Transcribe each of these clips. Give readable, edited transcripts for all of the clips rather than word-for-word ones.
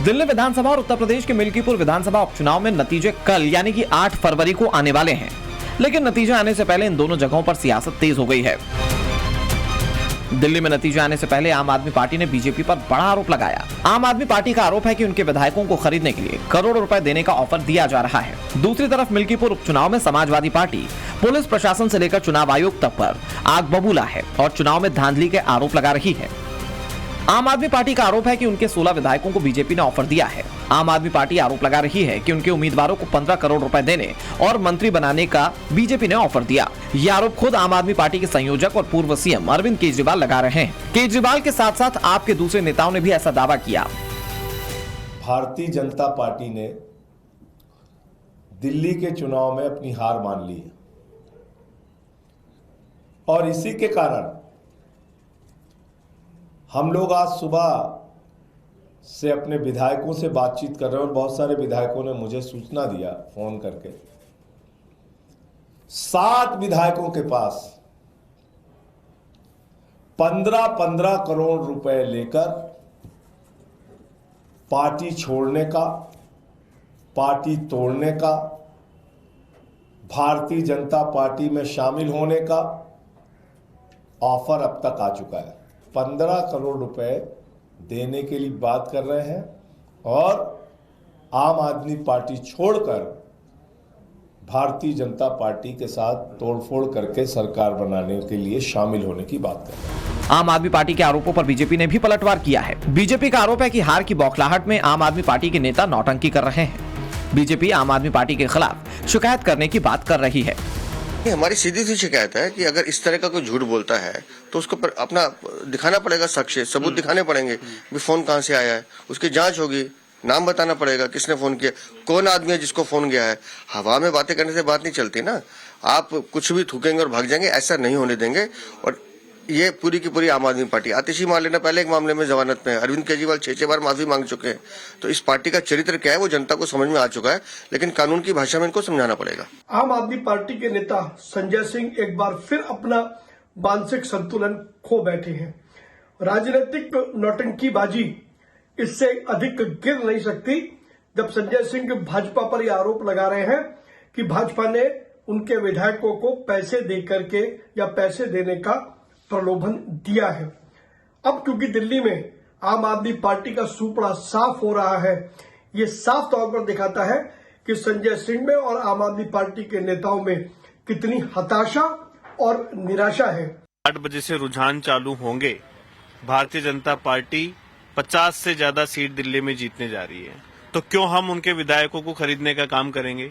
दिल्ली विधानसभा और उत्तर प्रदेश के मिल्कीपुर विधानसभा उपचुनाव में नतीजे कल यानी कि 8 फरवरी को आने वाले हैं, लेकिन नतीजे आने से पहले इन दोनों जगहों पर सियासत तेज हो गई है। दिल्ली में नतीजे आने से पहले आम आदमी पार्टी ने बीजेपी पर बड़ा आरोप लगाया। आम आदमी पार्टी का आरोप है कि उनके विधायकों को खरीदने के लिए करोड़ों रुपए देने का ऑफर दिया जा रहा है। दूसरी तरफ मिल्कीपुर उपचुनाव में समाजवादी पार्टी पुलिस प्रशासन से लेकर चुनाव आयोग तक पर आग बबूला है और चुनाव में धांधली के आरोप लगा रही है। आम आदमी पार्टी का आरोप है कि उनके 16 विधायकों को बीजेपी ने ऑफर दिया है। आम आदमी पार्टी आरोप लगा रही है कि उनके उम्मीदवारों को 15 करोड़ रुपए देने और मंत्री बनाने का बीजेपी ने ऑफर दिया। यह आरोप खुद आम आदमी पार्टी के संयोजक और पूर्व सीएम अरविंद केजरीवाल लगा रहे हैं। केजरीवाल के साथ साथ आपके दूसरे नेताओं ने भी ऐसा दावा किया। भारतीय जनता पार्टी ने दिल्ली के चुनाव में अपनी हार मान ली है और इसी के कारण हम लोग आज सुबह से अपने विधायकों से बातचीत कर रहे हैं और बहुत सारे विधायकों ने मुझे सूचना दिया फोन करके। 7 विधायकों के पास 15-15 करोड़ रुपए लेकर पार्टी छोड़ने का, पार्टी तोड़ने का, भारतीय जनता पार्टी में शामिल होने का ऑफर अब तक आ चुका है। 15 करोड़ रुपए देने के लिए बात कर रहे हैं और आम आदमी पार्टी छोड़कर भारतीय जनता पार्टी के साथ तोड़फोड़ करके सरकार बनाने के लिए शामिल होने की बात कर रहे हैं। आम आदमी पार्टी के आरोपों पर बीजेपी ने भी पलटवार किया है। बीजेपी का आरोप है कि हार की बौखलाहट में आम आदमी पार्टी के नेता नौटंकी कर रहे हैं। बीजेपी आम आदमी पार्टी के खिलाफ शिकायत करने की बात कर रही है। हमारी सीधी सी शिकायत है कि अगर इस तरह का कोई झूठ बोलता है तो उसको अपना दिखाना पड़ेगा, साक्ष्य सबूत दिखाने पड़ेंगे भी फोन कहां से आया है, उसकी जांच होगी, नाम बताना पड़ेगा किसने फोन किया, कौन आदमी है जिसको फोन किया है। हवा में बातें करने से बात नहीं चलती ना, आप कुछ भी थूकेंगे और भाग जाएंगे, ऐसा नहीं होने देंगे। और ये पूरी की पूरी आम आदमी पार्टी आतिशी मार लेना, पहले एक मामले में जमानत में अरविंद केजरीवाल 6 बार माफी मांग चुके हैं। तो इस पार्टी का चरित्र क्या है वो जनता को समझ में आ चुका है, लेकिन कानून की भाषा में इनको समझाना पड़ेगा। आम आदमी पार्टी के नेता संजय सिंह एक बार फिर अपना मानसिक संतुलन खो बैठे हैं। राजनीतिक नौटंकीबाजी इससे अधिक गिर नहीं सकती जब संजय सिंह भाजपा पर यह आरोप लगा रहे हैं कि भाजपा ने उनके विधायकों को पैसे देकर के या पैसे देने का प्रलोभन दिया है। अब क्योंकि दिल्ली में आम आदमी पार्टी का सूपड़ा साफ हो रहा है, ये साफ तौर पर दिखाता है कि संजय सिंह में और आम आदमी पार्टी के नेताओं में कितनी हताशा और निराशा है। 8 बजे से रुझान चालू होंगे। भारतीय जनता पार्टी 50 से ज्यादा सीट दिल्ली में जीतने जा रही है, तो क्यों हम उनके विधायकों को खरीदने का काम करेंगे?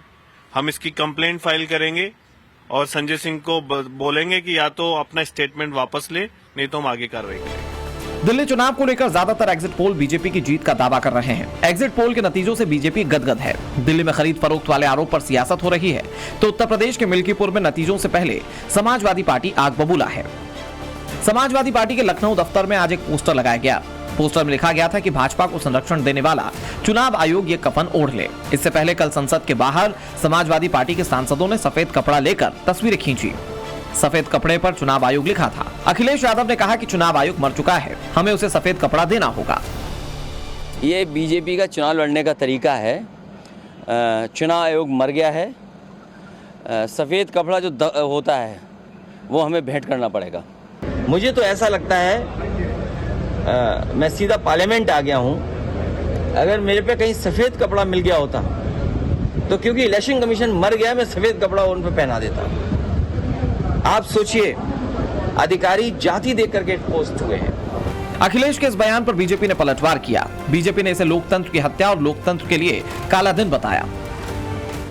हम इसकी कंप्लेंट फाइल करेंगे और संजय सिंह को बोलेंगे कि या तो अपना स्टेटमेंट वापस ले, नहीं तो हम आगे कार्रवाई करेंगे। दिल्ली चुनाव को लेकर ज्यादातर एग्जिट पोल बीजेपी की जीत का दावा कर रहे हैं। एग्जिट पोल के नतीजों से बीजेपी गदगद है। दिल्ली में खरीद फरोख्त वाले आरोप पर सियासत हो रही है, तो उत्तर प्रदेश के मिल्कीपुर में नतीजों से पहले समाजवादी पार्टी आग बबूला है। समाजवादी पार्टी के लखनऊ दफ्तर में आज एक पोस्टर लगाया गया। पोस्टर में लिखा गया था कि भाजपा को संरक्षण देने वाला चुनाव आयोग ये कफन ओढ़ ले। इससे पहले कल संसद के बाहर समाजवादी पार्टी के सांसदों ने सफेद कपड़ा लेकर तस्वीरें खींची। सफेद कपड़े पर चुनाव आयोग लिखा था। अखिलेश यादव ने कहा कि चुनाव आयोग मर चुका है, हमें उसे सफेद कपड़ा देना होगा। ये बीजेपी का चुनाव लड़ने का तरीका है। चुनाव आयोग मर गया है, सफेद कपड़ा जो होता है वो हमें भेंट करना पड़ेगा। मुझे तो ऐसा लगता है मैं सीधा पार्लियामेंट आ गया हूं। अगर मेरे पे कहीं सफेद कपड़ा मिल गया होता तो क्योंकि इलेक्शन कमीशन मर गया, मैं सफेद कपड़ा उन पे पहना देता। आप सोचिए, अधिकारी जाति देख करके पोस्ट हुए हैं। अखिलेश के इस बयान पर बीजेपी ने पलटवार किया। बीजेपी ने इसे लोकतंत्र की हत्या और लोकतंत्र के लिए काला दिन बताया।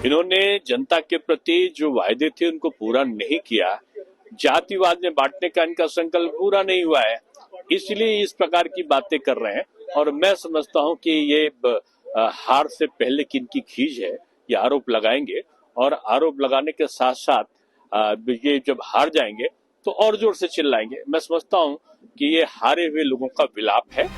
इन्होंने जनता के प्रति जो वायदे थे उनको पूरा नहीं किया। जातिवाद में बांटने का इनका संकल्प पूरा नहीं हुआ है, इसलिए इस प्रकार की बातें कर रहे हैं। और मैं समझता हूं कि ये हार से पहले की इनकी खींच है, ये आरोप लगाएंगे और आरोप लगाने के साथ साथ ये जब हार जाएंगे तो और जोर से चिल्लाएंगे। मैं समझता हूं कि ये हारे हुए लोगों का विलाप है।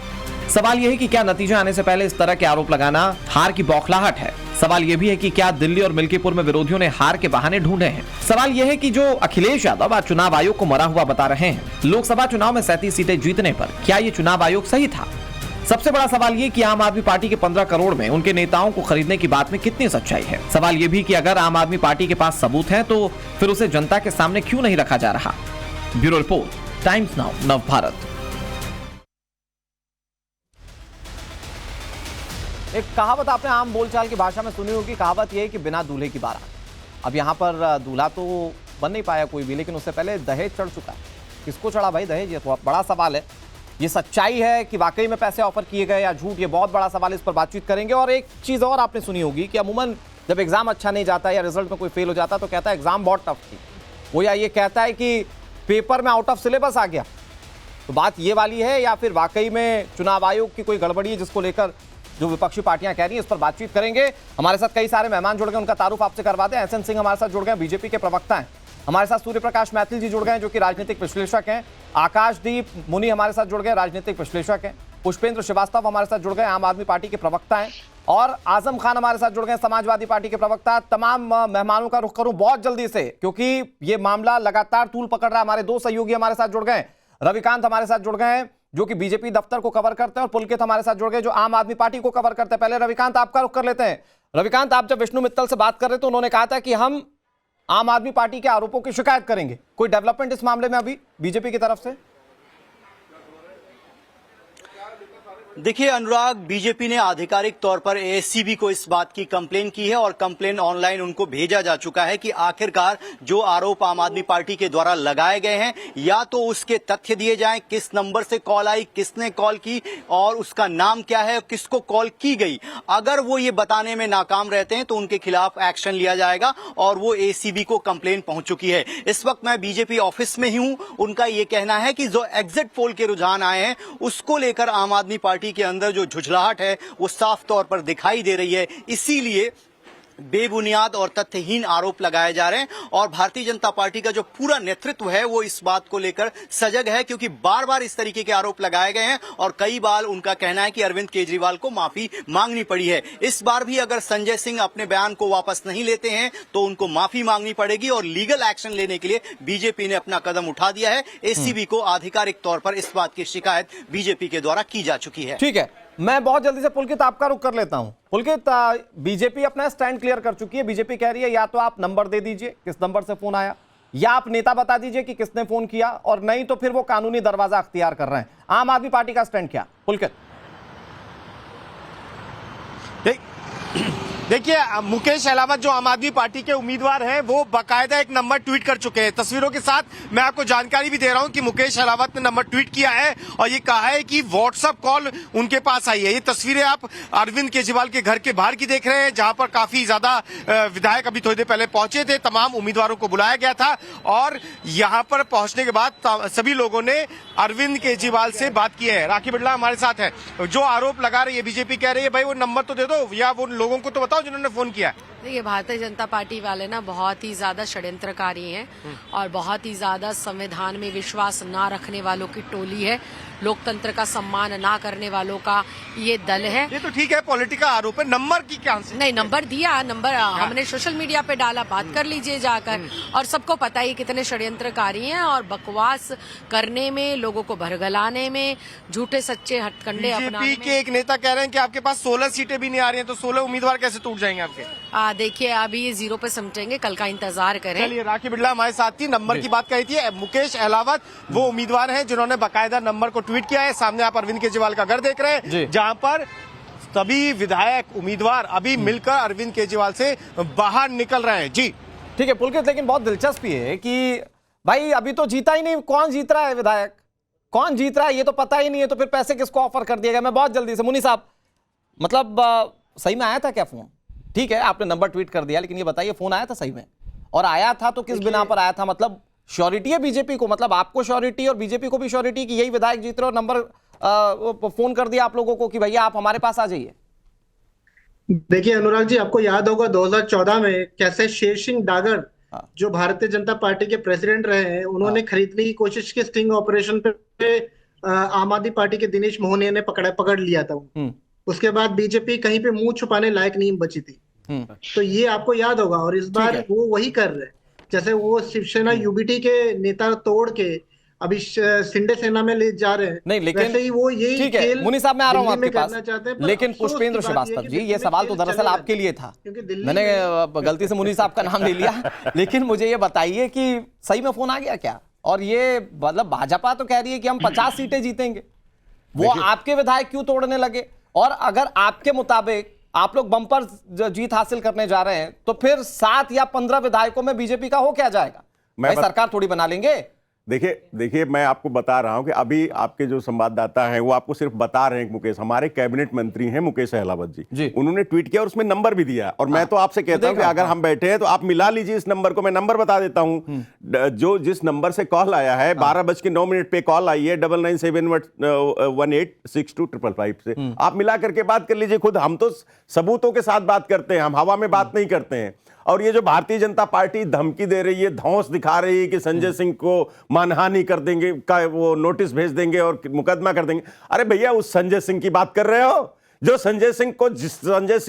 सवाल यह है कि क्या नतीजे आने से पहले इस तरह के आरोप लगाना हार की बौखलाहट है? सवाल यह भी है कि क्या दिल्ली और मिल्कीपुर में विरोधियों ने हार के बहाने ढूंढे हैं? सवाल यह है कि जो अखिलेश यादव आज चुनाव आयोग को मरा हुआ बता रहे हैं, लोकसभा चुनाव में 37 सीटें जीतने पर क्या ये चुनाव आयोग सही था? सबसे बड़ा सवाल ये कि आम आदमी पार्टी के 15 करोड़ में उनके नेताओं को खरीदने की बात में कितनी सच्चाई है। सवाल ये भी कि अगर आम आदमी पार्टी के पास सबूत हैं तो फिर उसे जनता के सामने क्यों नहीं रखा जा रहा। ब्यूरो रिपोर्ट, टाइम्स नाउ, नव भारत। एक कहावत आपने आम बोलचाल की भाषा में सुनी होगी। कहावत यह है कि बिना दूल्हे की बारात। अब यहां पर दूल्हा तो बन नहीं पाया कोई भी, लेकिन उससे पहले दहेज चढ़ चुका है। किसको चढ़ा भाई दहेज, ये तो बड़ा सवाल है। ये सच्चाई है कि वाकई में पैसे ऑफर किए गए या झूठ, ये बहुत बड़ा सवाल है। इस पर बातचीत करेंगे। और एक चीज और आपने सुनी होगी कि अमूमन जब एग्जाम अच्छा नहीं जाता या रिजल्ट में कोई फेल हो जाता तो कहता है एग्जाम बहुत टफ थी, वो या ये कहता है कि पेपर में आउट ऑफ सिलेबस आ गया। तो बात ये वाली है या फिर वाकई में चुनाव आयोग की कोई गड़बड़ी है जिसको लेकर जो विपक्षी पार्टियां कह रही हैं, इस पर बातचीत करेंगे। हमारे साथ कई सारे मेहमान जुड़ गए, उनका तारुफ आपसे करवाते हैं। एसएन सिंह हमारे साथ जुड़ गए, बीजेपी के प्रवक्ता हैं। हमारे साथ सूर्य प्रकाश मैथिल जी जुड़ गए जो कि राजनीतिक विश्लेषक हैं। आकाशदीप मुनि हमारे साथ जुड़ गए, राजनीतिक विश्लेषक हैं। पुष्पेंद्र श्रीवास्तव हमारे साथ जुड़ गए, आम आदमी पार्टी के प्रवक्ता हैं। और आजम खान हमारे साथ जुड़ गए, समाजवादी पार्टी के प्रवक्ता। तमाम मेहमानों का रुख करूं बहुत जल्दी से, क्योंकि ये मामला लगातार तूल पकड़ रहा है। हमारे दो सहयोगी हमारे साथ जुड़ गए। रविकांत हमारे साथ जुड़ गए हैं जो कि बीजेपी दफ्तर को कवर करते हैं, और पुलकित हमारे साथ जुड़ गए जो आम आदमी पार्टी को कवर करते हैं। पहले रविकांत आपका रुख कर लेते हैं। रविकांत, आप जब विष्णु मित्तल से बात कर रहे थे, उन्होंने कहा था कि हम आम आदमी पार्टी के आरोपों की शिकायत करेंगे। कोई डेवलपमेंट इस मामले में अभी बीजेपी की तरफ से? देखिए अनुराग, बीजेपी ने आधिकारिक तौर पर एसीबी को इस बात की कंप्लेन की है और कंप्लेन ऑनलाइन उनको भेजा जा चुका है कि आखिरकार जो आरोप आम आदमी पार्टी के द्वारा लगाए गए हैं या तो उसके तथ्य दिए जाएं, किस नंबर से कॉल आई, किसने कॉल की और उसका नाम क्या है, किसको कॉल की गई। अगर वो ये बताने में नाकाम रहते हैं तो उनके खिलाफ एक्शन लिया जाएगा और वो एसीबी को कंप्लेन पहुंच चुकी है। इस वक्त मैं बीजेपी ऑफिस में ही हूं। उनका ये कहना है कि जो एग्जिट पोल के रुझान आए हैं उसको लेकर आम आदमी पार्टी के अंदर जो झुझलाहट है वो साफ तौर पर दिखाई दे रही है। इसीलिए बेबुनियाद और तथ्यहीन आरोप लगाए जा रहे हैं और भारतीय जनता पार्टी का जो पूरा नेतृत्व है वो इस बात को लेकर सजग है, क्योंकि बार बार इस तरीके के आरोप लगाए गए हैं और कई बार उनका कहना है कि अरविंद केजरीवाल को माफी मांगनी पड़ी है। इस बार भी अगर संजय सिंह अपने बयान को वापस नहीं लेते हैं तो उनको माफी मांगनी पड़ेगी और लीगल एक्शन लेने के लिए बीजेपी ने अपना कदम उठा दिया है। एसीबी को आधिकारिक तौर पर इस बात की शिकायत बीजेपी के द्वारा की जा चुकी है। ठीक है, मैं बहुत जल्दी से पुलकित आपका रुख कर लेता हूं। पुलकित, बीजेपी अपना स्टैंड क्लियर कर चुकी है। बीजेपी कह रही है या तो आप नंबर दे दीजिए किस नंबर से फोन आया, या आप नेता बता दीजिए कि किसने फोन किया, और नहीं तो फिर वो कानूनी दरवाजा अख्तियार कर रहे हैं। आम आदमी पार्टी का स्टैंड क्या? पुलकित देखिए, मुकेश अहलावत जो आम आदमी पार्टी के उम्मीदवार हैं वो बाकायदा एक नंबर ट्वीट कर चुके हैं। तस्वीरों के साथ मैं आपको जानकारी भी दे रहा हूं कि मुकेश अहलावत ने नंबर ट्वीट किया है और ये कहा है कि व्हाट्सएप कॉल उनके पास आई है। ये तस्वीरें आप अरविंद केजरीवाल के घर के बाहर की देख रहे हैं, जहां पर काफी ज्यादा विधायक अभी थोड़ी देर पहले पहुंचे थे। तमाम उम्मीदवारों को बुलाया गया था और यहां पर पहुंचने के बाद सभी लोगों ने अरविंद केजरीवाल से बात की है। राखी बिड़ला हमारे साथ है। जो आरोप लगा रही है बीजेपी, कह रही है भाई वो नंबर तो दे दो या वो लोगों को तो बताओ जिन्होंने फोन किया। देखिए, भारतीय जनता पार्टी वाले ना बहुत ही ज्यादा षड्यंत्रकारी हैं और बहुत ही ज्यादा संविधान में विश्वास ना रखने वालों की टोली है। लोकतंत्र का सम्मान ना करने वालों का ये दल है। ये तो ठीक है, पॉलिटिकल आरोप है, नंबर की क्या? नहीं, नंबर दिया, नंबर हमने सोशल मीडिया पे डाला, बात कर लीजिए जाकर। और सबको पता है कितने षड्यंत्रकारी हैं और बकवास करने में, लोगों को भरगलाने में, झूठे सच्चे हथकंडे अपनाने में। के एक नेता कह रहे हैं कि आपके पास 16 सीटें भी नहीं आ रही हैं, तो 16 उम्मीदवार कैसे टूट जाएंगे आपके? देखिए, अभी ये 0 पे समझेंगे, कल का इंतजार करें। चलिए, राखी बिड़ला हमारे साथ थी, नंबर की बात कही थी। मुकेश अहलावत वो उम्मीदवार हैं जिन्होंने बाकायदा नंबर को ट्वीट किया है। सामने आप अरविंद केजरीवाल का घर देख रहे हैं, जहां पर सभी विधायक उम्मीदवार अभी मिलकर अरविंद केजरीवाल से बाहर निकल रहे हैं। जी ठीक है पुलकित, लेकिन बहुत दिलचस्प ये है कि भाई अभी तो जीता ही नहीं, कौन जीत रहा है? विधायक कौन जीत रहा है ये तो पता ही नहीं है, तो फिर पैसे किसको ऑफर कर दिया गया? मैं बहुत जल्दी से, मुनि साहब, मतलब सही में आया था क्या फोन? ठीक है, आपने नंबर ट्वीट कर दिया, लेकिन ये बताइए फोन आया था सही में? और आया था तो किस बिना पर आया था? मतलब श्योरिटी है बीजेपी को, मतलब आपको श्योरिटी और बीजेपी को भी श्योरिटी कि यही विधायक जीत रहे और नंबर फोन कर दिया आप लोगों को कि भैया आप हमारे पास आ जाइए? देखिए अनुराग जी, आपको याद होगा 2014 में कैसे शेर सिंह डागर जो भारतीय जनता पार्टी के प्रेसिडेंट रहे हैं, उन्होंने खरीदने की कोशिश की स्टिंग ऑपरेशन पे आम आदमी पार्टी के दिनेश मोहनिया ने पकड़ लिया था। उसके बाद बीजेपी कहीं पे मुंह छुपाने लायक नहीं बची थी। तो ये आपको याद होगा। और इस बार वो वही कर रहे हैं, जैसे वो शिवसेना यूबीटी के नेता तोड़ के अभी शिंदे सेना में ले जा रहे हैं, नहीं लेकिन वैसे ही वो यही ठीक है खेल मुनि साहब, मैं आ रहा हूं दिल्ली आपके में पास, करना चाहते हैं। पर लेकिन अफसोस पुष्पेंद्र की बात यह है श्रीवास्तव कि जी, ये दिल्ली में सवाल तो खेल दरअसल चलेगा आपके लिए था, क्योंकि दिल्ली मैंने में गलती से मुनि साहब का नाम ले लिया लेकिन मुझे ये बताइए कि सही में फोन आ गया क्या? और ये मतलब भाजपा तो कह रही है कि हम 50 सीटें जीतेंगे, वो आपके विधायक क्यों तोड़ने लगे? और अगर आपके मुताबिक आप लोग बम्पर जीत हासिल करने जा रहे हैं तो फिर 7 या 15 विधायकों में बीजेपी का हो क्या जाएगा? भाई सरकार थोड़ी बना लेंगे। देखिए मैं आपको बता रहा हूं कि अभी आपके जो संवाददाता हैं वो आपको सिर्फ बता रहे हैं कि मुकेश, हमारे कैबिनेट मंत्री हैं मुकेश अहलावत जी, उन्होंने ट्वीट किया और उसमें नंबर भी दिया। और मैं तो आपसे कहता हूं कि अगर हम बैठे हैं तो आप मिला लीजिए इस नंबर को, मैं नंबर बता देता हूं जो जिस नंबर से कॉल आया है 12:09 पे कॉल आई है 9971186255 से, आप मिला करके बात कर लीजिए खुद। हम तो सबूतों के साथ बात करते हैं, हम हवा में बात नहीं करते हैं। और ये जो भारतीय जनता पार्टी धमकी दे रही है, धौंस दिखा रही है कि संजय सिंह को मानहानि कर देंगे का वो नोटिस भेज देंगे और मुकदमा कर देंगे, अरे भैया उस संजय सिंह की बात कर रहे हो जो संजय सिंह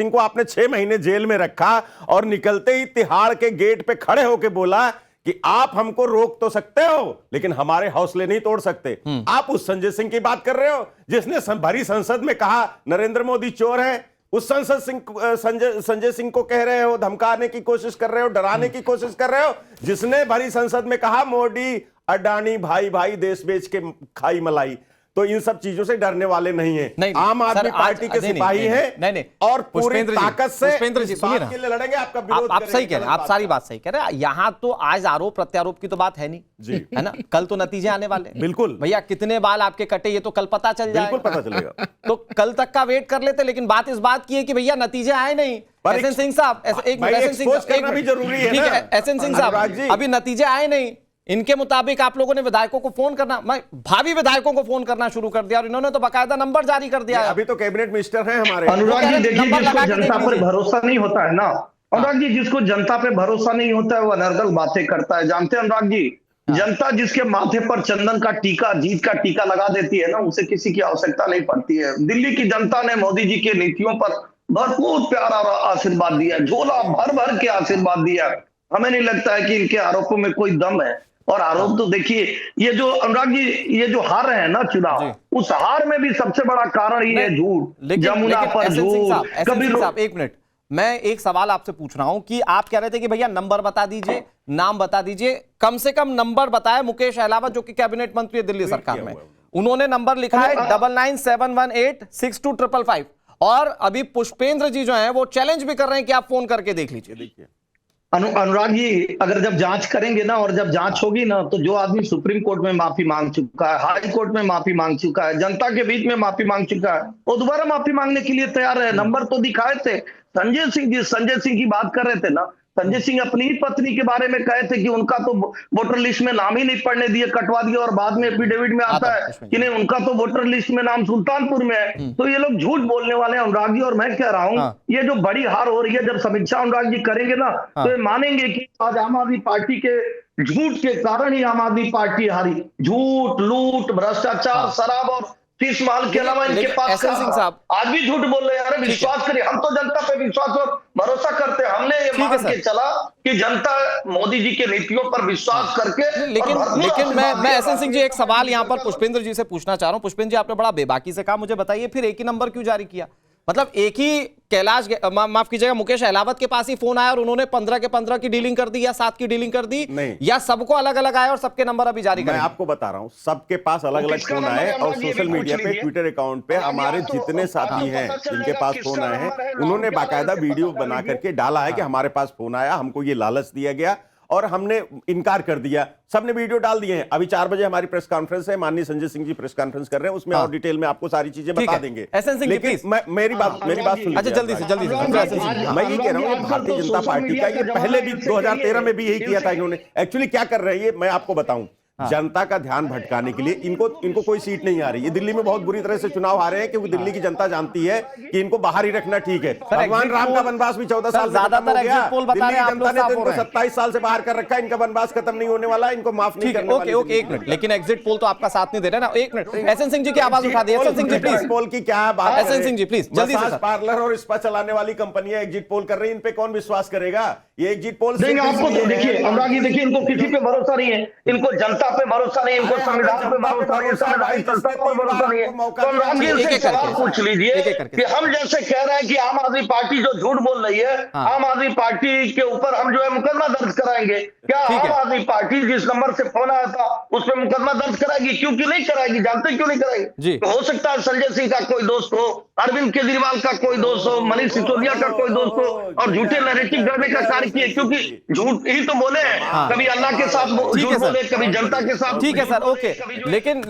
को आपने 6 महीने जेल में रखा और निकलते ही तिहाड़ के गेट पे खड़े होकर बोला कि आप हमको रोक तो सकते हो लेकिन हमारे हौसले नहीं तोड़ सकते। आप उस संजय सिंह की बात कर रहे हो जिसने भरी संसद में कहा नरेंद्र मोदी चोर है। उस संजय सिंह को कह रहे हो, धमकाने की कोशिश कर रहे हो, डराने की कोशिश कर रहे हो, जिसने भरी संसद में कहा मोदी अडानी भाई भाई देश बेच के खाई मलाई। तो इन सब चीजों से डरने वाले नहीं है। आम आदमी पार्टी के सिपाही हैं और पूरी ताकत से इस बात के लिए लड़ेंगे। आपका विरोध आप सही कह रहे हैं, आप सारी बात सही कह रहे हैं। यहाँ तो आज आरोप प्रत्यारोप की तो बात है नहीं जी, है ना? कल तो नतीजे आने वाले। बिल्कुल भैया, कितने बाल आपके कटे ये तो कल पता चल जाएगा। बिल्कुल पता चलेगा। तो कल तक का वेट कर लेते, लेकिन बात इस बात की है कि भैया नतीजे आए नहीं। एसएन सिंह साहब, एक मिनट, एसएन सिंह साहब, अभी नतीजे आए नहीं, इनके मुताबिक आप लोगों ने विधायकों को फोन करना, भावी विधायकों को फोन करना शुरू कर दिया और इन्होंने तो बाकायदा नंबर जारी कर दिया। अभी तो कैबिनेट मिनिस्टर हैं हमारे। अनुराग जी, देखिए जिसको जनता पर भरोसा नहीं होता है ना, अनुराग जी, जिसको जनता पे भरोसा नहीं होता है वो अनर्गल बातें करता है। जानते हैं अनुराग जी, जनता जिसके माथे पर चंदन का टीका, जीत का टीका लगा देती है ना, उसे किसी की आवश्यकता नहीं पड़ती है। दिल्ली की जनता ने मोदी जी की नीतियों पर भरपूर प्यार और आशीर्वाद दिया, झोला भर भर के आशीर्वाद दिया। हमें नहीं लगता है कि इनके आरोपों में कोई दम है। और आरोप तो देखिए, ये जो अनुराग जी, ये जो हार रहे हैं ना चुनाव, उस हार में भी सबसे बड़ा कारण ये है झूठ, जमुना पर झूठ। कभी एक मिनट, मैं एक सवाल आपसे पूछ रहा हूं कि आप कह रहे थे कि भैया नंबर बता दीजिए, नाम बता दीजिए, कम से कम नंबर बताया मुकेश अहलावत जो कि कैबिनेट मंत्री है दिल्ली सरकार में, उन्होंने नंबर लिखा है 9971186255। और अभी पुष्पेंद्र जी जो हैं वो चैलेंज भी कर रहे हैं कि आप फोन करके देख लीजिए। देखिए अनुराग जी, अगर जब जांच करेंगे ना और जब जांच होगी ना, तो जो आदमी सुप्रीम कोर्ट में माफी मांग चुका है, हाई कोर्ट में माफी मांग चुका है, जनता के बीच में माफी मांग चुका है, वो दोबारा माफी मांगने के लिए तैयार है। नंबर तो दिखाए थे। संजय सिंह की बात कर रहे थे ना, संजय सिंह अपनी ही पत्नी के बारे में कहे थे कि उनका तो वोटर लिस्ट में नाम ही नहीं पढ़ने दिए, कटवा दिया, और बाद में एफिडेविट में आता है कि नहीं उनका तो वोटर लिस्ट में नाम सुल्तानपुर में है। तो ये लोग झूठ बोलने वाले हैं अनुराग जी। और मैं कह रहा हूँ ये जो बड़ी हार हो रही है, जब समीक्षा अनुराग जी करेंगे ना तो ये मानेंगे कि आज आम आदमी पार्टी के झूठ के कारण ही आम आदमी पार्टी हारी। झूठ, लूट, भ्रष्टाचार, शराब और 30 माल के अलावा इनके पास आज भी झूठ बोल रहे हैं। अरे विश्वास करिए, हम तो जनता पे विश्वास और भरोसा करते हैं। हमने ये मान के चला कि जनता मोदी जी के नीतियों पर विश्वास करके। लेकिन मैं एसएन सिंह जी एक सवाल यहाँ पर पुष्पेंद्र जी से पूछना चाह रहा हूँ। पुष्पेंद्र जी, आपने बड़ा बेबाकी से कहा, मुझे बताइए फिर एक ही नंबर क्यों जारी किया? मतलब एक ही माफ कीजिएगा, मुकेश अहलावत के पास ही फोन आया और उन्होंने 15 के 15 की डीलिंग कर दी या 7 की डीलिंग कर दी, या सबको अलग अलग आया और सबके नंबर अभी जारी कर? मैं आपको बता रहा हूं, सबके पास अलग अलग फोन आए और सोशल मीडिया पे, ट्विटर अकाउंट पे हमारे जितने साथी हैं जिनके पास फोन आए हैं, उन्होंने बाकायदा वीडियो बना करके डाला है कि हमारे पास फोन आया, हमको ये लालच दिया गया और हमने इनकार कर दिया। सबने वीडियो डाल दिए हैं। अभी 4 बजे हमारी प्रेस कॉन्फ्रेंस है, माननीय संजय सिंह जी प्रेस कॉन्फ्रेंस कर रहे हैं, उसमें और डिटेल में आपको सारी चीजें बता देंगे। लेकिन मेरी बात सुन। अच्छा, जल्दी से मैं ये कह रहा हूँ, भारतीय जनता पार्टी का ये पहले भी 2013 में भी यही किया था इन्होंने। एक्चुअली क्या कर रहे हैं ये मैं आपको बताऊं, जनता का ध्यान भटकाने के लिए इनको कोई सीट नहीं आ रही। ये दिल्ली में बहुत बुरी तरह से चुनाव हारे हैं क्योंकि दिल्ली की जनता जानती है कि इनको बाहर ही रखना ठीक है। भगवान राम का वनवास भी 14 साल ज्यादातर एग्जिट पोल बता रहे हैं, जनता ने इनको 27 साल से बाहर कर रखा है। इनका वनवास खत्म नहीं होने वाला, इनको माफ नहीं करने वाले। ओके, एक मिनट, लेकिन एग्जिट पोल तो आपका साथ नहीं दे रहे ना। एक मिनट, एसएन सिंह जी की आवाज उठा दी। एसएन सिंह जी प्लीज, पोल की क्या बात? एसएन सिंह जी प्लीज जल्दी से। पार्लर और स्पा चलाने वाली कंपनियां एग्जिट पोल कर रही है, इन पे कौन विश्वास करेगा? ये एग्जिट पोल आपको देखिए अनुराग जी, देखिए इनको किसी पे भरोसा नहीं है, इनको जनता जनता पे भरोसा नहीं, इनको संविधान पे भरोसा नहीं, संवैधानिक संस्था पर भरोसा नहीं है। तो अनुराग जी से सवाल पूछ लीजिए कि हम जैसे कह रहे हैं कि आम आदमी पार्टी जो झूठ बोल रही है, आम आदमी पार्टी के ऊपर हम जो है मुकदमा दर्ज कराएंगे। क्या आम आदमी पार्टी जिस नंबर से फोन आया था उस पर मुकदमा दर्ज कराएगी? क्योंकि नहीं कराएगी, जानते क्यों नहीं कराएगी? तो हो सकता है संजय सिंह का कोई दोस्त हो, अरविंद केजरीवाल का कोई दोस्त हो, मनीष सिसोदिया का कोई दोस्त हो और झूठे नैरेटिव करने का कार्य किए, क्योंकि झूठ ही तो बोले हैं, कभी अल्लाह के साथ झूठ बोले, कभी जनता के साथ। ठीक है सर, ओके,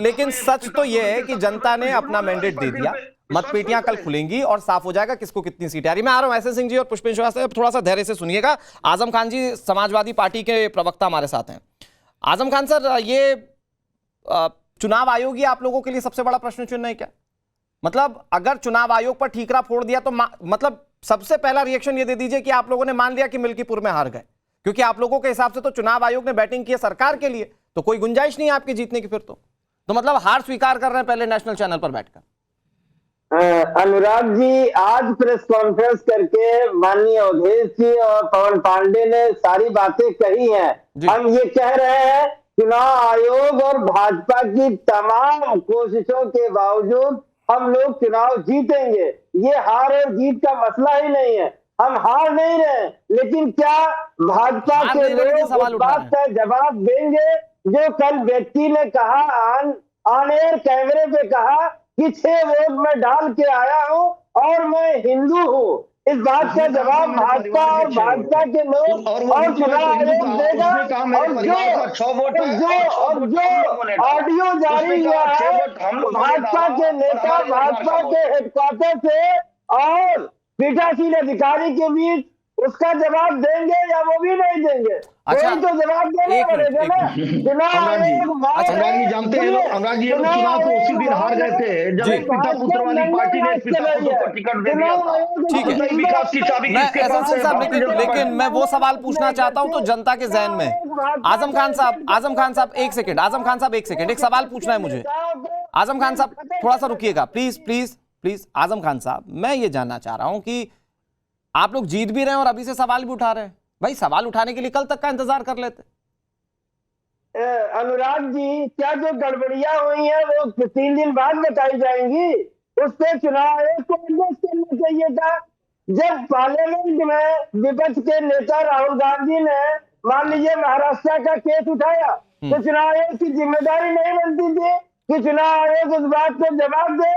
लेकिन सच तो ये है कि जनता ने अपना मैंडेट दे दिया, मतपेटियां कल खुलेंगी और साफ हो जाएगा किसको कितनी सीटें आ रही। मैं आ रहा हूं एसएन सिंह जी और पुष्पेंद्र श्रीवास्तव, थोड़ा सा धैर्य से सुनिएगा। आजम खान जी समाजवादी पार्टी के प्रवक्ता हमारे साथ हैं। आजम खान सर, ये चुनाव आयोग ही आप लोगों के लिए सबसे बड़ा प्रश्न चिन्ह है क्या? मतलब अगर चुनाव आयोग पर ठीकरा फोड़ दिया तो मतलब सबसे पहला रिएक्शन ये दे दीजिए कि आप लोगों ने मान लिया कि मिल्कीपुर में हार गए, क्योंकि आप लोगों के हिसाब से तो चुनाव आयोग ने बैटिंग की है सरकार के लिए, तो कोई गुंजाइश नहीं है आपके जीतने की। फिर तो मतलब हार स्वीकार कर रहे हैं पहले नेशनल चैनल पर बैठकर। अनुराग जी, आज प्रेस कॉन्फ्रेंस करके माननीय अवधेश जी और पवन पांडे ने सारी बातें कही हैं। हम ये कह रहे हैं चुनाव आयोग और भाजपा की तमाम कोशिशों के बावजूद हम लोग चुनाव जीतेंगे। ये हार और जीत का मसला ही नहीं है, हम हार नहीं रहे, लेकिन क्या भाजपा के लोग उस बात का जवाब देंगे जो कल व्यक्ति ने कहा, ऑन एयर कैमरे पे कहा कि 6 वोट मैं डाल के आया हूं और मैं हिंदू हूं। इस बात का जवाब भाजपा और भाजपा के लोग और चुनाव आयोग देगा। और जो ऑडियो जारी हुआ है भाजपा के नेता भाजपा के हेडक्वार्टर से और पीठासीन अधिकारी के बीच, उसका जवाब देंगे या वो भी नहीं देंगे? अच्छा, तो जवाब देना पड़ेगा ना। अनुराग जी जानते हैं लोग, अनुराग जी चुनाव तो उसी दिन हार गए थे जब एक पिता पुत्र वाली पार्टी ने पिता पुत्र को टिकट दे दिया था। ठीक है, विकास की चाबी किसके पास है? लेकिन मैं वो सवाल पूछना चाहता हूं तो जनता के जहन में। आजम खान साहब एक सेकंड, एक सवाल पूछना है मुझे। आजम खान साहब थोड़ा सा रुकिएगा प्लीज। आजम खान साहब, मैं ये जानना चाह रहा हूं कि आप लोग जीत भी रहे हैं और अभी से सवाल भी उठा रहे हैं। भाई सवाल उठाने के लिए कल तक का इंतजार कर लेते। अनुराग जी, क्या जो गड़बड़ियां हुई हैं वो 3 दिन बाद बताई जाएंगी? उस पर चुनाव आयोग को एडजस्ट करना चाहिए था। जब पार्लियामेंट में विपक्ष के नेता राहुल गांधी ने मान लीजिए महाराष्ट्र का केस उठाया, तो चुनाव आयोग की जिम्मेदारी नहीं बनती थी कि चुनाव आयोग उस बात को जवाब दे?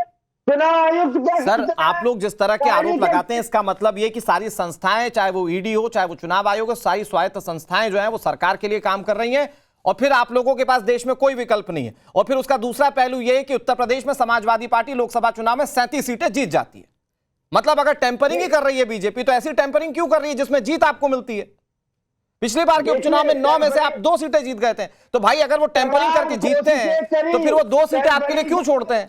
चुनाव आयुक्त सर, आप लोग जिस तरह के आरोप लगाते हैं इसका मतलब ये कि सारी संस्थाएं, चाहे वो ईडी हो चाहे वो चुनाव आयोग हो, सारी स्वायत्त संस्थाएं जो हैं वो सरकार के लिए काम कर रही हैं और फिर आप लोगों के पास देश में कोई विकल्प नहीं है। और फिर उसका दूसरा पहलू ये है कि उत्तर प्रदेश में समाजवादी पार्टी लोकसभा चुनाव में 37 सीटें जीत जाती है। मतलब अगर टेम्परिंग ही कर रही है बीजेपी, तो ऐसी टेम्परिंग क्यों कर रही है जिसमें जीत आपको मिलती है? पिछली बार के उपचुनाव में 9 में से आप 2 सीटें जीत गए थे, तो भाई अगर वो टेम्परिंग करके जीतते हैं तो फिर वो 2 सीटें आपके लिए क्यों छोड़ते हैं?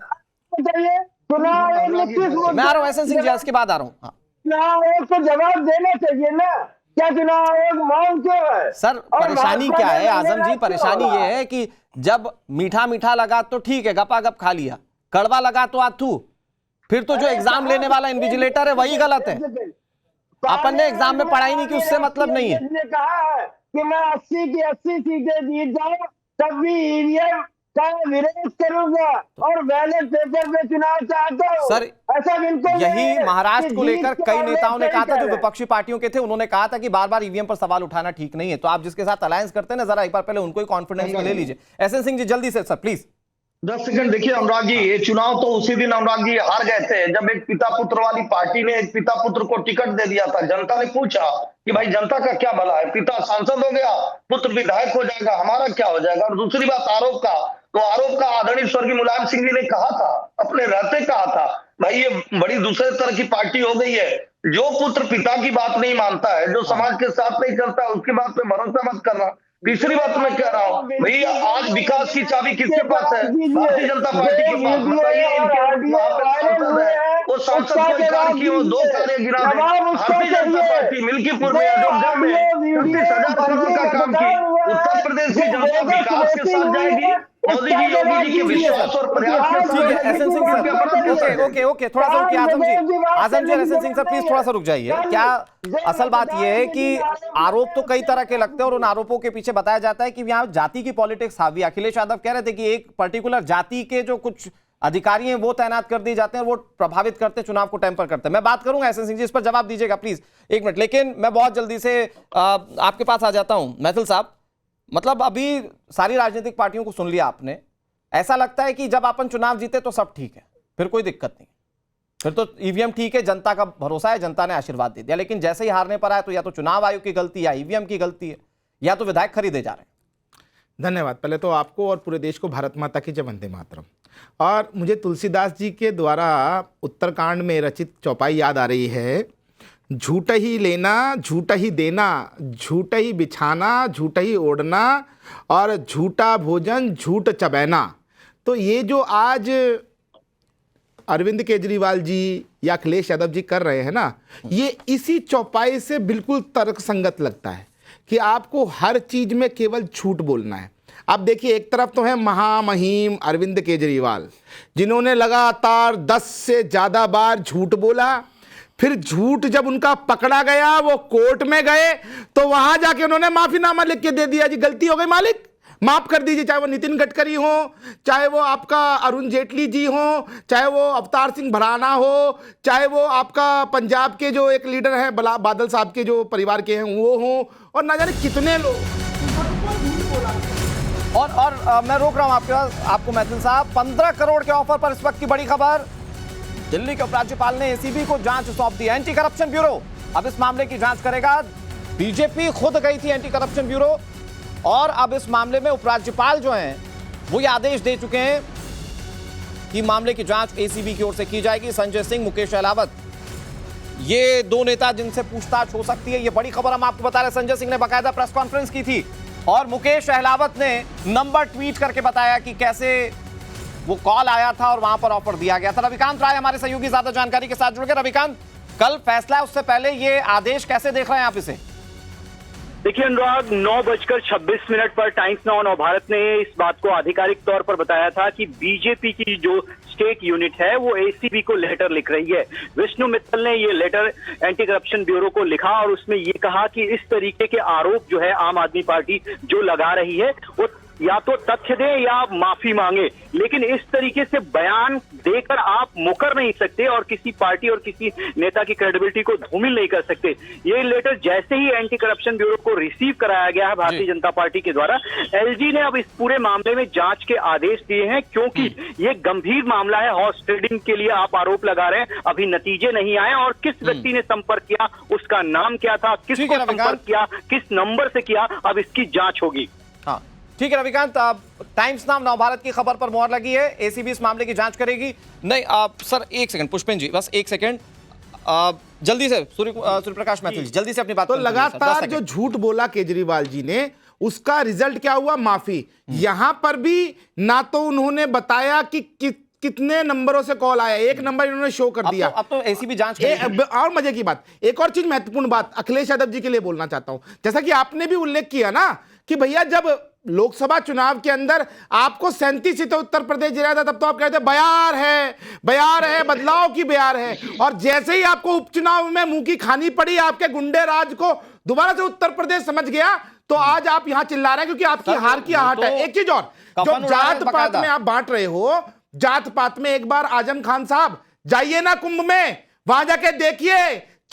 चुनाव आयोग ने किस मुद्दे, मैं आ रहा हूं एसएन सिंह जी, इसके बाद आ रहा हूं। चुनाव आयोग को जवाब देना चाहिए ना। क्या चुनाव आयोग मौन क्यों है? सर परेशानी क्या है आजम जी? परेशानी ये है कि जब मीठा मीठा लगा तो ठीक है, गपा गप खा लिया, कड़वा लगा तो आथू, फिर तो जो एग्जाम लेने वाला इन्विजिलेटर है वही गलत है। अपन ने एग्जाम में पढ़ाई नहीं की उससे मतलब नहीं है। कहा है कि मैं 80 की 80 सीटें जीत जाऊं तब भी ईवीएम का विरोध करूंगा और बैलेट पेपर में चुनाव चाहता हूं। सर ऐसा बिल्कुल यही महाराष्ट्र को लेकर कई नेताओं ने कहा था, जो विपक्षी पार्टियों के थे, उन्होंने कहा था कि बार बार ईवीएम पर सवाल उठाना ठीक नहीं है। तो आप जिसके साथ अलायंस करते हैं ना, जरा एक बार पहले उनको ही कॉन्फिडेंस में ले लीजिए। एसएन सिंह जी जल्दी से सर प्लीज। 10 सेकंड देखिए अनुराग जी, ये चुनाव तो उसी दिन अनुराग जी हार गए थे जब एक पिता पुत्र वाली पार्टी ने एक पिता पुत्र को टिकट दे दिया था। जनता ने पूछा कि भाई जनता का क्या भला है, पिता सांसद हो गया, पुत्र विधायक हो जाएगा, हमारा क्या हो जाएगा? और दूसरी बात आरोप का, तो आरोप का आदरणीय स्वर्गीय मुलायम सिंह जी ने कहा था, अपने रहते कहा था, भाई ये बड़ी दूसरे तरह की पार्टी हो गई है। जो पुत्र पिता की बात नहीं मानता है, जो समाज के साथ नहीं चलता, उसकी बात पे भरोसा मत करना। तीसरी बात मैं कह रहा हूँ, भाई आज विकास की चाबी किसके पास है? भारतीय जनता पार्टी के पास। बताइए इनके वो सांसद कोई कार्य की, वो 2 कार्य गिरा दे। भारतीय जनता पार्टी मिल्कीपुर में, अयोध्या में 36,000 करोड़ का काम की। उत्तर प्रदेश की जनता विकास के साथ जाएगी मोदी जी योगी जी के विश्वास और प्रयास के ठीक है एसएन सिंह सर, ओके थोड़ा सा रुकिए आजम जी और एसएन सिंह सर प्लीज थोड़ा सा रुक जाइए। क्या असल बात यह है कि आरोप तो कई तरह के लगते हैं और उन आरोपों के पीछे बताया जाता है कि यहाँ जाति की पॉलिटिक्स हावी। अखिलेश यादव कह रहे थे कि एक पर्टिकुलर जाति के जो कुछ अधिकारी हैं वो तैनात कर दिए जाते हैं, वो प्रभावित करते हैं, चुनाव को टेम्पर करते हैं। मैं बात करूंगा एसएन सिंह जी, इस पर जवाब दीजिएगा प्लीज 1 मिनट। लेकिन मैं बहुत जल्दी से आपके पास आ जाता हूं मैथिल साहब। मतलब अभी सारी राजनीतिक पार्टियों को सुन लिया आपने, ऐसा लगता है कि जब अपन चुनाव जीते तो सब ठीक है, फिर कोई दिक्कत नहीं, फिर तो ईवीएम ठीक है, जनता का भरोसा है, जनता ने आशीर्वाद दे दिया। लेकिन जैसे ही हारने पर आए तो या तो चुनाव आयोग की गलती, या ईवीएम की गलती है, या तो विधायक खरीदे जा रहे हैं। धन्यवाद। पहले तो आपको और पूरे देश को भारत माता की जय, वंदे मातरम। और मुझे तुलसीदास जी के द्वारा उत्तरकांड में रचित चौपाई याद आ रही है, झूठ ही लेना झूठ ही देना, झूठ ही बिछाना झूठ ही ओढ़ना, और झूठा भोजन झूठ चबैना। तो ये जो आज अरविंद केजरीवाल जी या अखिलेश यादव जी कर रहे हैं ना, ये इसी चौपाई से बिल्कुल तर्कसंगत लगता है कि आपको हर चीज में केवल झूठ बोलना है। आप देखिए, एक तरफ तो है महामहिम अरविंद केजरीवाल, जिन्होंने लगातार 10 से ज़्यादा बार झूठ बोला, फिर झूठ जब उनका पकड़ा गया, वो कोर्ट में गए तो वहां जाके उन्होंने माफीनामा लिख के दे दिया, जी गलती हो गई मालिक, माफ कर दीजिए। चाहे वो नितिन गडकरी हो, चाहे वो आपका अरुण जेटली जी हो, चाहे वो अवतार सिंह भराना हो, चाहे वो आपका पंजाब के जो एक लीडर हैं बादल साहब के जो परिवार के हैं वो हो, और ना जाने कितने लोग। और मैं रोक रहा हूं आपको मैथिल साहब। 15 करोड़ के ऑफर पर इस वक्त की बड़ी खबर, दिल्ली के उपराज्यपाल ने एसीबी को जांच सौंप दी। एंटी करप्शन ब्यूरो अब इस मामले की जांच करेगा। बीजेपी खुद गई थी एंटी करप्शन ब्यूरो, और अब इस मामले में उपराज्यपाल जो हैं वो ये आदेश दे चुके हैं कि मामले की जांच एसीबी की ओर से की जाएगी। संजय सिंह, मुकेश अहलावत, ये 2 नेता जिनसे पूछताछ हो सकती है, ये बड़ी खबर हम आपको बता रहे हैं। संजय सिंह ने बाकायदा प्रेस कॉन्फ्रेंस की थी और मुकेश अहलावत ने नंबर ट्वीट करके बताया कि कैसे वो कॉल आया था और वहां पर ऑफर दिया गया था। रविकांत राय हमारे सहयोगी ज्यादा जानकारी के साथ जुड़ गए। रविकांत, कल फैसला है, उससे पहले ये आदेश कैसे देख रहे हैं आप इसे? देखिए अनुराग, 9:26 पर टाइम्स नाउ नवभारत ने इस बात को आधिकारिक तौर पर बताया था कि बीजेपी की जो स्टेट यूनिट है वो एसीबी को लेटर लिख रही है। विष्णु मित्तल ने ये लेटर एंटी करप्शन ब्यूरो को लिखा और उसमें ये कहा कि इस तरीके के आरोप जो है आम आदमी पार्टी जो लगा रही है वो या तो तथ्य दें या माफी मांगे, लेकिन इस तरीके से बयान देकर आप मुकर नहीं सकते और किसी पार्टी और किसी नेता की क्रेडिबिलिटी को धूमिल नहीं कर सकते। ये लेटर जैसे ही एंटी करप्शन ब्यूरो को रिसीव कराया गया है भारतीय जनता पार्टी के द्वारा, एलजी ने अब इस पूरे मामले में जांच के आदेश दिए हैं, क्योंकि ये गंभीर मामला है। हॉर्स ट्रेडिंग के लिए आप आरोप लगा रहे हैं, अभी नतीजे नहीं आए, और किस व्यक्ति ने संपर्क किया, उसका नाम क्या था, किसको संपर्क किया, किस नंबर से किया, अब इसकी जांच होगी। हाँ ठीक है रविकांत, टाइम्स नाउ नवभारत की खबर पर मोहर लगी है, एसीबी इस मामले की जांच करेगी। नहीं सर 1 सेकंड, पुष्पेन जी बस 1 सेकंड, जल्दी से सूर्य प्रकाश मैथिल जी जल्दी से अपनी बात। तो लगातार जो झूठ बोला केजरीवाल जी ने, उसका रिजल्ट क्या हुआ? माफी। यहां पर भी ना तो उन्होंने बताया कि कितने नंबरों से कॉल आया, एक नंबर इन्होंने शो कर दिया। अब तो एसीबी जांच और मजे की बात, एक और चीज महत्वपूर्ण बात अखिलेश यादव जी के लिए बोलना चाहता हूं। जैसा कि आपने भी उल्लेख किया ना कि भैया जब लोकसभा चुनाव के अंदर आपको 37 सीटें उत्तर प्रदेश दे रहा था, तब तो आप कहते बयार है, बदलाव की बयार है, और जैसे ही आपको उपचुनाव में मुंह की खानी पड़ी, आपके गुंडे राज को दोबारा से उत्तर प्रदेश समझ गया, तो आज आप यहां चिल्ला रहे हैं क्योंकि आपकी हार की आहट है। एक चीज और, जो जात पात में आप बांट रहे हो, जात पात में एक बार आजम खान साहब जाइए ना कुंभ में, वहां जाके देखिए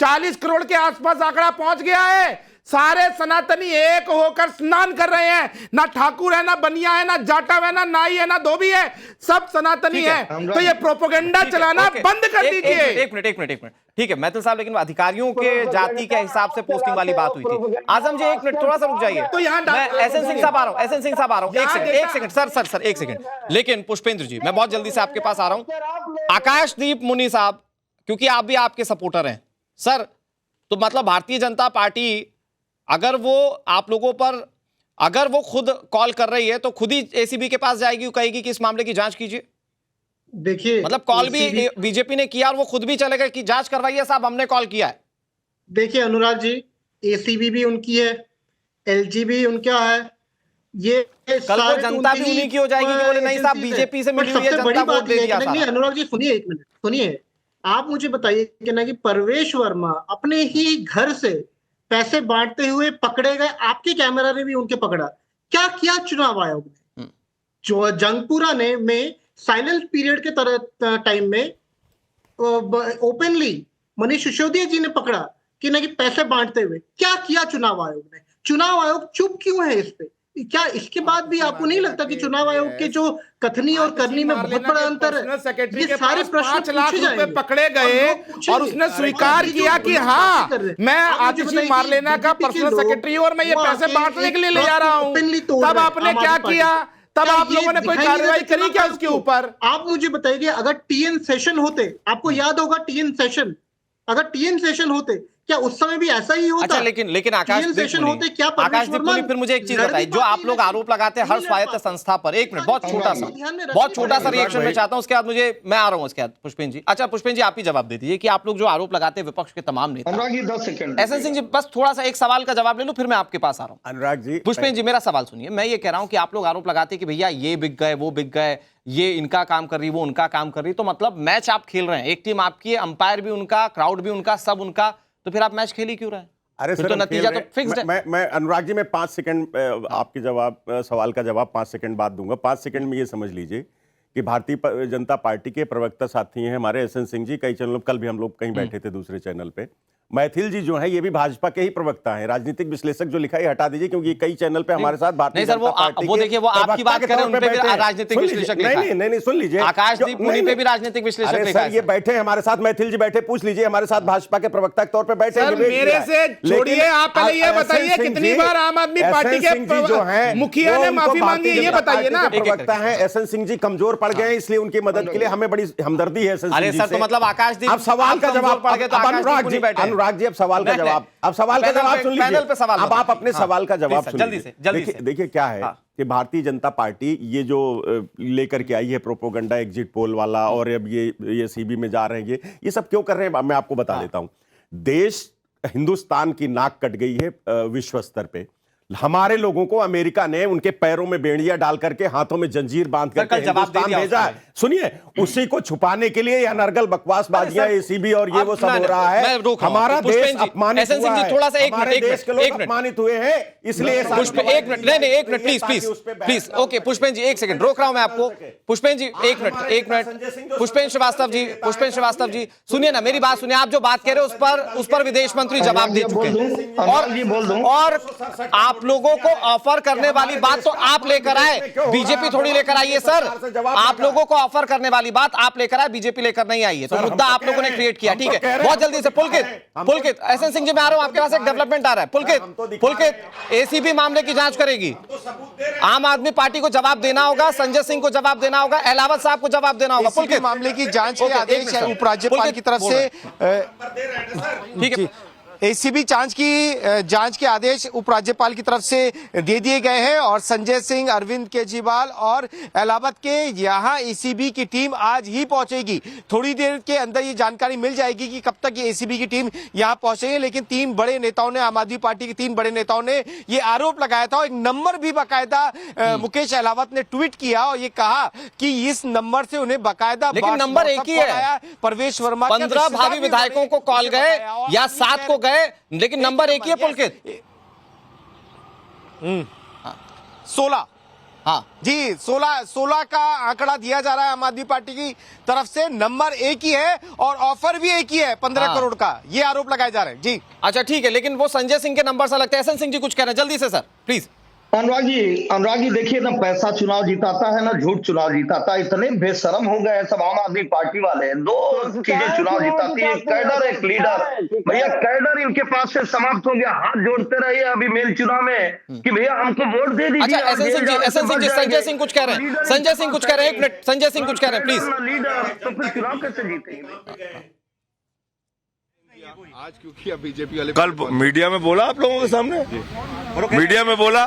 40 करोड़ के आसपास आंकड़ा पहुंच गया है। सारे सनातनी एक होकर स्नान कर रहे हैं, ना ठाकुर है, ना बनिया है, ना जाटव है, ना नाई है, ना धोबी है, सब सनातनी है। तो ये प्रोपेगेंडा चलाना बंद कर दीजिए। एक मिनट ठीक है मैथिल साहब, लेकिन अधिकारियों के जाति के हिसाब से पोस्टिंग वाली बात हुई थी। आजम जी 1 मिनट थोड़ा सा रुक जाइए, तो यहाँ एसएन सिंह साहब आ रहा हूँ, एक सेकंड सर 1 सेकंड। लेकिन पुष्पेंद्र जी मैं बहुत जल्दी से आपके पास आ रहा हूँ। आकाशदीप मुनि साहब, क्योंकि आप भी आपके सपोर्टर हैं सर, तो मतलब भारतीय जनता पार्टी अगर वो आप लोगों पर, अगर वो खुद कॉल कर रही है तो खुद ही एसीबी के पास जाएगी, कहेगी कि इस मामले की जांच कीजिए। देखिए मतलब कॉल भी बीजेपी ने किया और वो खुद भी चले गए कि जांच करवाइए साहब, हमने कॉल किया है। देखिए अनुराग जी, एसीबी भी उनकी है, एलजी भी उनका है, ये कल को जनता भी उन्हीं की हो जाएगी कि बोले नहीं साहब बीजेपी से मिली हुई है, जनता वोट दे दिया नहीं, अनुराग जी सुनिए एक मिनट, सुनिए। आप मुझे बताइए कि ना कि परवेश वर्मा अपने ही घर से पैसे बांटते हुए पकड़े गए, आपके कैमरा ने भी उनके पकड़ा। क्या किया चुनाव आयोग ने? जो जंगपुरा ने में साइलेंट पीरियड के तरह टाइम में ओपनली मनीष सिसोदिया जी ने पकड़ा कि ना कि पैसे बांटते हुए। क्या किया चुनाव आयोग ने? चुनाव आयोग चुप क्यों है इस पे? क्या इसके बाद भी आपको नहीं लगता कि चुनाव आयोग के जो कथनी और करनी में बहुत बड़ा अंतर है? सेक्रेटरी के सारे प्रश्न 5 लाख रुपए पकड़े गए और उसने स्वीकार किया कि हाँ मैं आतिशी मारलेना का पर्सनल सेक्रेटरी हूं और मैं ये पैसे बांटने के लिए ले जा रहा हूं। तब आपने क्या किया? तब आप लोगों ने कोई कार्रवाई करी क्या उसके ऊपर? आप मुझे बताइए, अगर टीएन सेशन होते, आपको याद होगा टीएन सेशन, अगर टीएन सेशन होते क्या उस समय भी ऐसा ही होता? अच्छा, लेकिन आकाशदीप पुनी, फिर मुझे एक चीज बताइए, जो आप लोग आरोप लगाते हैं हर स्वायत्त संस्था पर, एक मिनट बहुत छोटा सा रिएक्शन मैं चाहता हूं, उसके बाद मैं आ रहा हूं उसके बाद पुष्पेन जी। अच्छा पुष्पेन जी आप ही जवाब दे दीजिए कि आप लोग जो आरोप लगाते हैं विपक्ष के तमाम नेता, एसएन सिंह जी बस थोड़ा सा एक सवाल का जवाब ले लो फिर मैं आपके पास आ रहा हूं। अनुराग जी, पुष्पेन जी मेरा सवाल सुनिए, मैं ये कह रहा हूं कि आप लोग आरोप लगाते हैं कि भैया ये बिक गए वो बिक गए, ये इनका काम कर रही वो उनका काम कर रही, तो मतलब मैच आप खेल रहे हैं, एक टीम आपकी है, अंपायर भी उनका, क्राउड भी उनका, सब उनका, तो फिर आप मैच खेल ही क्यों रहे हैं? अरे सर, तो नतीजा तो फिक्स्ड है। मैं अनुराग जी, मैं 5 सेकंड आपके सवाल का जवाब 5 सेकंड बाद दूंगा। 5 सेकंड में ये समझ लीजिए कि भारतीय जनता पार्टी के प्रवक्ता साथी हैं हमारे एसएन सिंह जी, कई चैनलों, कल भी हम लोग कहीं बैठे थे दूसरे चैनल पे। मैथिल जी जो है ये भी भाजपा के ही प्रवक्ता हैं। राजनीतिक विश्लेषक जो लिखा है हटा दीजिए, क्योंकि कई चैनल पे हमारे साथ भारतीय जनता पार्टी वो देखिए वो आपकी बात कर रहे हैं, उन पे भी राजनीतिक विश्लेषक लिखा है। नहीं सुन लीजिए, आकाशदीप पुनी पे भी राजनीतिक विश्लेषक लिखा है। ये बैठे हमारे साथ, मैथिल जी बैठे, पूछ लीजिए, हमारे साथ भाजपा के प्रवक्ता के तौर पे बैठे। मेरे से छोड़िए, आप पहले ये बताइए कितनी बार आम आदमी पार्टी के जो है मुखिया ने माफी मांगी, ये बताइए ना। प्रवक्ता है एसएन सिंह जी, कमजोर पड़ गए, इसलिए उनकी मदद के लिए हमें बड़ी हमदर्दी है। अरे सर, तो मतलब आकाशदीप अब सवाल का जवाब, अनुराग जी अब सवाल का जवाब, अब सवाल का जवाब सुन लीजिए, अब आप अपने सवाल का जवाब सुन लीजिए। देखिए क्या है कि भारतीय जनता पार्टी ये जो लेकर के आई है प्रोपोगंडा, एग्जिट पोल वाला, और अब ये सीबी में जा रहे हैं, ये सब क्यों कर रहे हैं मैं आपको बता देता हूं। देश, हिंदुस्तान की नाक कट गई है विश्व स्तर पे। हमारे लोगों को अमेरिका ने उनके पैरों में बेड़ियां डाल करके, हाथों में जंजीर बांध करके हिंदुस्तान भेजा है। सुनिए, उसी को छुपाने के लिए या नरगल बकवासबाजियां, एसीबी और ये वो सब हो रहा है। हमारा देश अपमानित हुआ है, थोड़ा सा हमारे देश के लोग अपमानित हुए हैं, इसलिए एक मिनट प्लीज ओके पुष्पेन जी, एक सेकंड रोक रहा हूं मैं आपको। पुष्पेन जी एक मिनट, पुष्पेन श्रीवास्तव जी सुनिए ना, मेरी बात सुनिए। आप जो बात कह रहे हो उस पर विदेश मंत्री जवाब दे चुके हैं, और आप लोगों को ऑफर करने वाली बात तो आप लेकर आए, बीजेपी थोड़ी लेकर आई है सर। आप लोगों को ऑफर करने वाली बात आप लेकर आए, बीजेपी लेकर नहीं आई है, तो मुद्दा आप लोगों ने क्रिएट किया। ठीक है, बहुत जल्दी से पुलकित एसएन सिंह जी मैं आ रहा हूं, आपके पास एक डेवलपमेंट आ रहा है। पुलकित एसीबी मामले की जांच करेगी, आम आदमी पार्टी को जवाब देना होगा, संजय सिंह को जवाब देना होगा, अहलावत साहब को जवाब देना होगा। पुलकित मामले की जांच के आदेश उपराज्यपाल की तरफ से, ठीक है, एसीबी जांच के आदेश उपराज्यपाल की तरफ से दे दिए गए हैं, और संजय सिंह, अरविंद केजरीवाल और अहलावत के यहाँ एसीबी की टीम आज ही पहुंचेगी। थोड़ी देर के अंदर ये जानकारी मिल जाएगी कि कब तक ये एसीबी की टीम यहाँ पहुंचेगी। लेकिन 3 बड़े नेताओं ने, आम आदमी पार्टी के 3 बड़े नेताओं ने ये आरोप लगाया था, और एक नंबर भी बाकायदा मुकेश अहलावत ने ट्वीट किया और ये कहा कि इस नंबर से उन्हें बाकायदा, लेकिन नंबर एक ही है, परवेश वर्मा 15 भावी विधायकों को कॉल गए या 7 को गए, लेकिन नंबर एक ही है पुलकित। 16, हाँ जी, 16 का आंकड़ा दिया जा रहा है आम आदमी पार्टी की तरफ से। नंबर एक ही है और ऑफर भी एक ही है 15 करोड़ का, ये आरोप लगाए जा रहे हैं जी। अच्छा ठीक है, लेकिन वो संजय सिंह के नंबर से लगता है। एसएन सिंह जी कुछ कह रहे हैं, जल्दी से सर प्लीज। अनुराग जी देखिए ना, पैसा चुनाव जिताता है ना झूठ चुनाव जिताता है। इतने बेशरम हो गए सब आम आदमी पार्टी वाले। 2 चीजें चुनाव जिताती है, कैडर, एक लीडर। भैया कैडर इनके पास से समाप्त हो गया, हाथ जोड़ते रहिए अभी मेल चुनाव में कि भैया हमको वोट दे दीजिए। अच्छा एसएन सिंह जी संजय सिंह कुछ कह रहे हैं, संजय सिंह कुछ कह रहे हैं, एक मिनट, संजय सिंह कुछ कह रहे हैं प्लीज। लीडर तो फिर चुनाव कैसे जीतेंगे? आज क्यों किया बीजेपी वाले? कल मीडिया में बोला आप लोगों के सामने, मीडिया में बोला।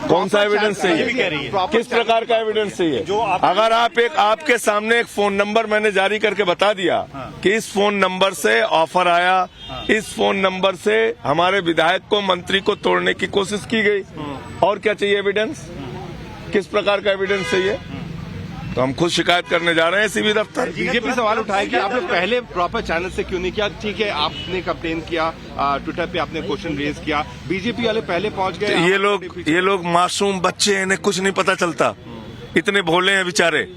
कौन सा एविडेंस चाहिए? किस प्रकार का एविडेंस चाहिए? अगर आपके सामने एक फोन नंबर मैंने जारी करके बता दिया कि इस फोन नंबर से ऑफर आया, इस फोन नंबर से हमारे विधायक को, मंत्री को तोड़ने की कोशिश की गई, और क्या चाहिए एविडेंस? किस प्रकार का एविडेंस चाहिए? तो हम खुद शिकायत करने जा रहे हैं एसीबी दफ्तर। बीजेपी सवाल उठाया कि आपने पहले प्रॉपर चैनल से क्यों नहीं किया? ठीक है, आपने कंप्लेन किया, ट्विटर पे आपने क्वेश्चन रेज किया, बीजेपी वाले पहले पहुंच गए। ये लोग मासूम बच्चे हैं, इन्हें कुछ नहीं पता चलता, इतने भोले हैं बेचारे।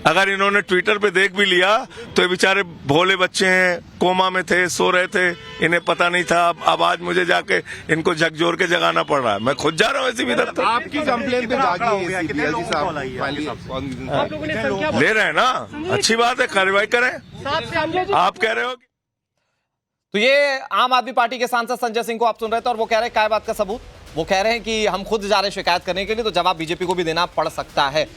अगर इन्होंने ट्विटर पे देख भी लिया तो ये बेचारे भोले बच्चे हैं, कोमा में थे, सो रहे थे, इन्हें पता नहीं था। अब आज मुझे जाके इनको झकझोर के जगाना पड़ रहा है। मैं खुद जा रहा हूँ एसीबी दफ्तर। आपकी कंप्लेन पे जागी है, ले रहे हैं ना, अच्छी बात है, कार्रवाई करें। आप कह रहे हो तो ये आम आदमी पार्टी के सांसद संजय सिंह को आप सुन रहे थे, और वो कह रहे हैं क्या बात का सबूत? वो कह रहे हैं कि हम खुद जा रहे हैं शिकायत करने के लिए, तो जवाब बीजेपी को भी देना पड़ सकता है।